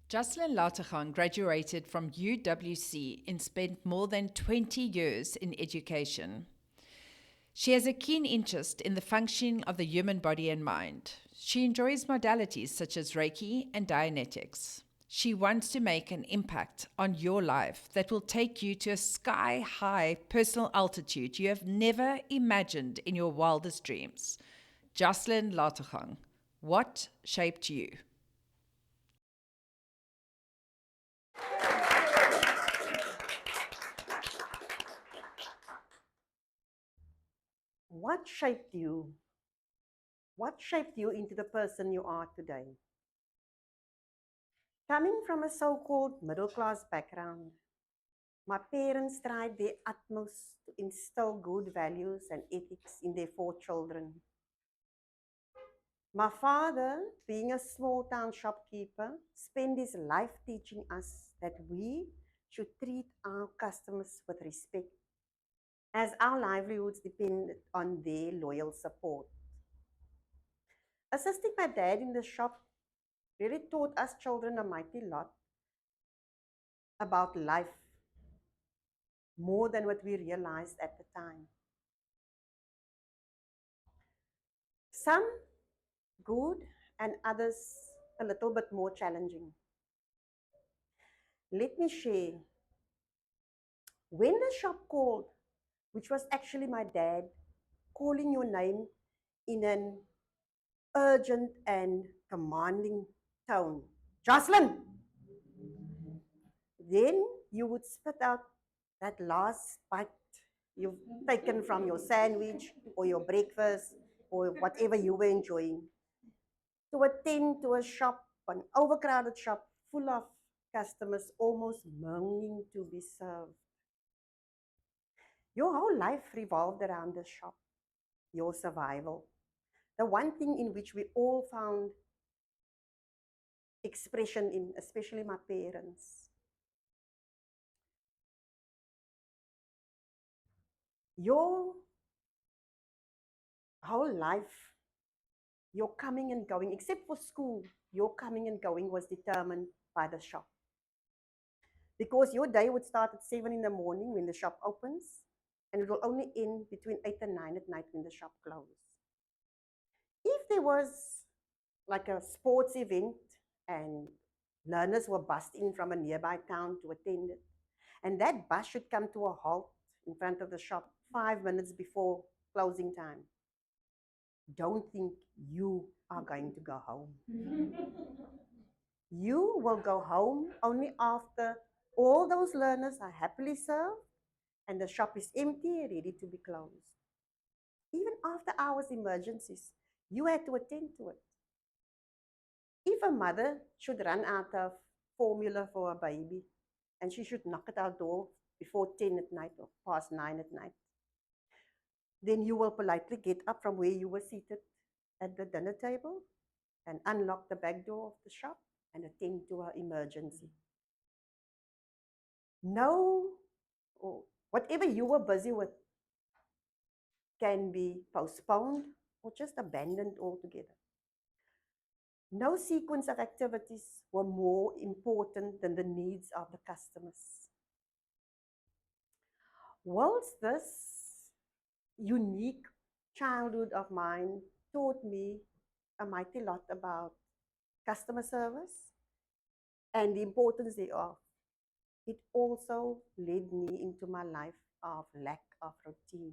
Joseline Lategan graduated from UWC and spent more than 20 years in education. She has a keen interest in the functioning of the human body and mind. She enjoys modalities such as Reiki and Dianetics. She wants to make an impact on your life that will take you to a sky-high personal altitude you have never imagined in your wildest dreams. Joseline Lategan, what shaped you? What shaped you? What shaped you into the person you are today? Coming from a so-called middle-class background, my parents tried their utmost to instill good values and ethics in their 4 children. My father, being a small-town shopkeeper, spent his life teaching us that we should treat our customers with respect, as our livelihoods depended on their loyal support. Assisting my dad in the shop really taught us children a mighty lot about life, more than what we realized at the time. Some good and others a little bit more challenging. Let me share. When the shop called, which was actually my dad calling your name in an urgent and commanding tone, Joseline, then you would spit out that last bite you've taken from your sandwich or your breakfast or whatever you were enjoying to attend to a shop, an overcrowded shop full of customers almost moaning to be served. Your whole life revolved around the shop, your survival, the one thing in which we all found expression in, especially my parents. Your whole life, your coming and going, except for school, your coming and going was determined by the shop. Because your day would start at 7 in the morning when the shop opens, and it will only end between 8 and 9 at night when the shop closes. If there was like a sports event and learners were bussed in from a nearby town to attend it, and that bus should come to a halt in front of the shop 5 minutes before closing time, don't think you are going to go home. You will go home only after all those learners are happily served and the shop is empty, ready to be closed. Even after hours emergencies, you had to attend to it. If a mother should run out of formula for a baby and she should knock at our door before 10 at night or past 9 at night, then you will politely get up from where you were seated at the dinner table and unlock the back door of the shop and attend to her emergency. No, or whatever you were busy with can be postponed or just abandoned altogether. No sequence of activities were more important than the needs of the customers. Whilst this unique childhood of mine taught me a mighty lot about customer service and the importance thereof, it also led me into my life of lack of routine.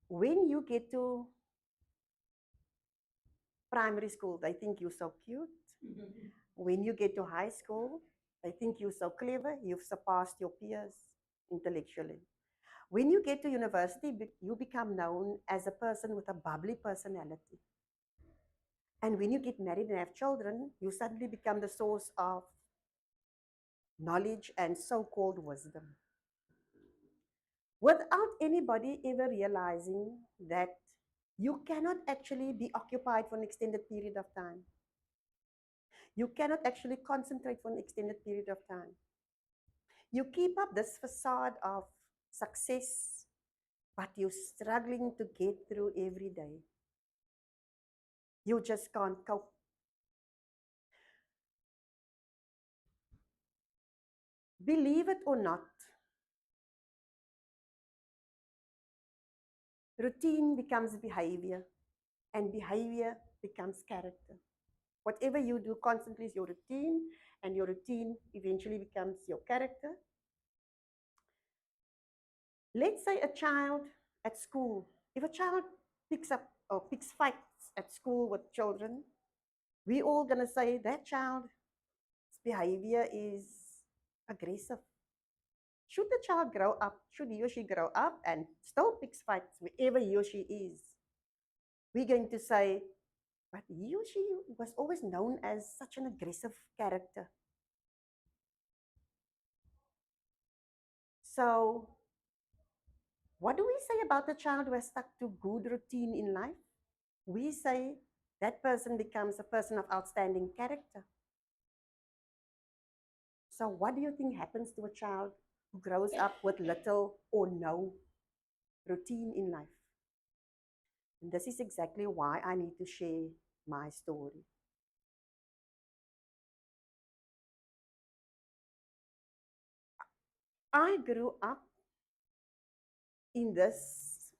When you get to primary school, they think you're so cute. When you get to high school, they think you're so clever, you've surpassed your peers intellectually. When you get to university, you become known as a person with a bubbly personality. And when you get married and have children, you suddenly become the source of knowledge and so-called wisdom, without anybody ever realizing that you cannot actually be occupied for an extended period of time. You cannot actually concentrate for an extended period of time. You keep up this facade of success but you're struggling to get through every day. You just can't cope. Believe it or not, routine becomes behavior, and behavior becomes character. Whatever you do constantly is your routine, and your routine eventually becomes your character. Let's say a child at school, if a child picks up or picks fights at school with children, we all gonna say that child's behavior is aggressive. Should the child grow up, should he or she grow up and still picks fights wherever he or she is, we're going to say, but he or she was always known as such an aggressive character. So, what do we say about a child who has stuck to good routine in life? We say that person becomes a person of outstanding character. So, what do you think happens to a child who grows up with little or no routine in life? And this is exactly why I need to share my story. I grew up in this,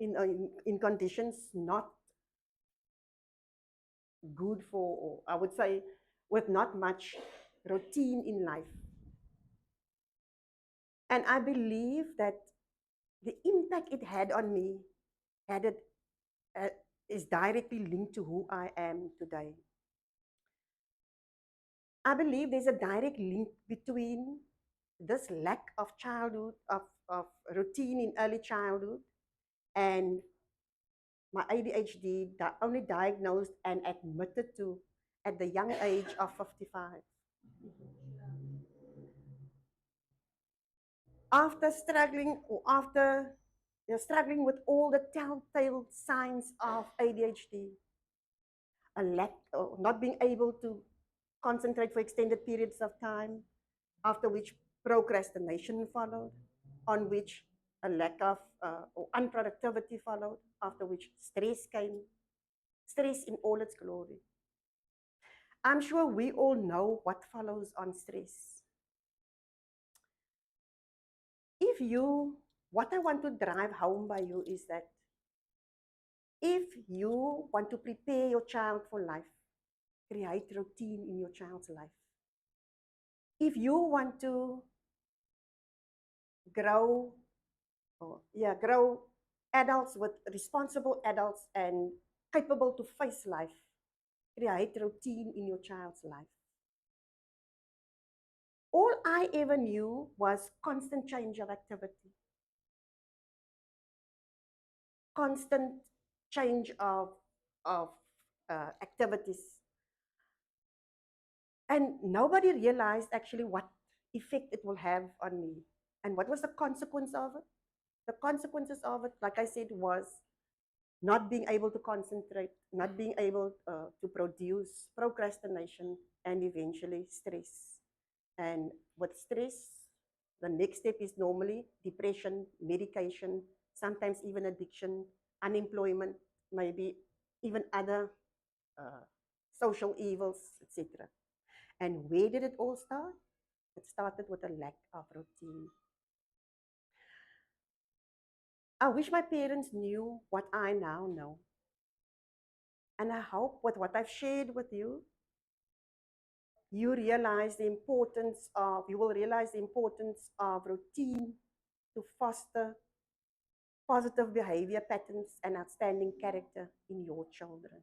in conditions not good for, or I would say, with not much routine in life. And I believe that the impact it had on me had it, is directly linked to who I am today. I believe there's a direct link between this lack of childhood, of routine in early childhood, and my ADHD, only diagnosed and admitted to at the young age of 55. After struggling, or after struggling with all the telltale signs of ADHD, a lack, not being able to concentrate for extended periods of time, after which procrastination followed, on which a lack of or unproductivity followed, after which stress came, stress in all its glory. I'm sure we all know what follows on stress. What I want to drive home by you is that if you want to prepare your child for life, create routine in your child's life. If you want to grow, grow adults with responsible adults and capable to face life, create routine in your child's life. All I ever knew was constant change of activity, constant change of activities. And nobody realized actually what effect it will have on me. And what was the consequence of it? The consequences of it, like I said, was not being able to concentrate, not being able to produce, procrastination, and eventually stress. And with stress, the next step is normally depression, medication, sometimes even addiction, unemployment, maybe even other social evils, etc. And where did it all start? It started with a lack of routine. I wish my parents knew what I now know. And I hope with what I've shared with you, you will realize the importance of routine to foster positive behavior patterns and outstanding character in your children.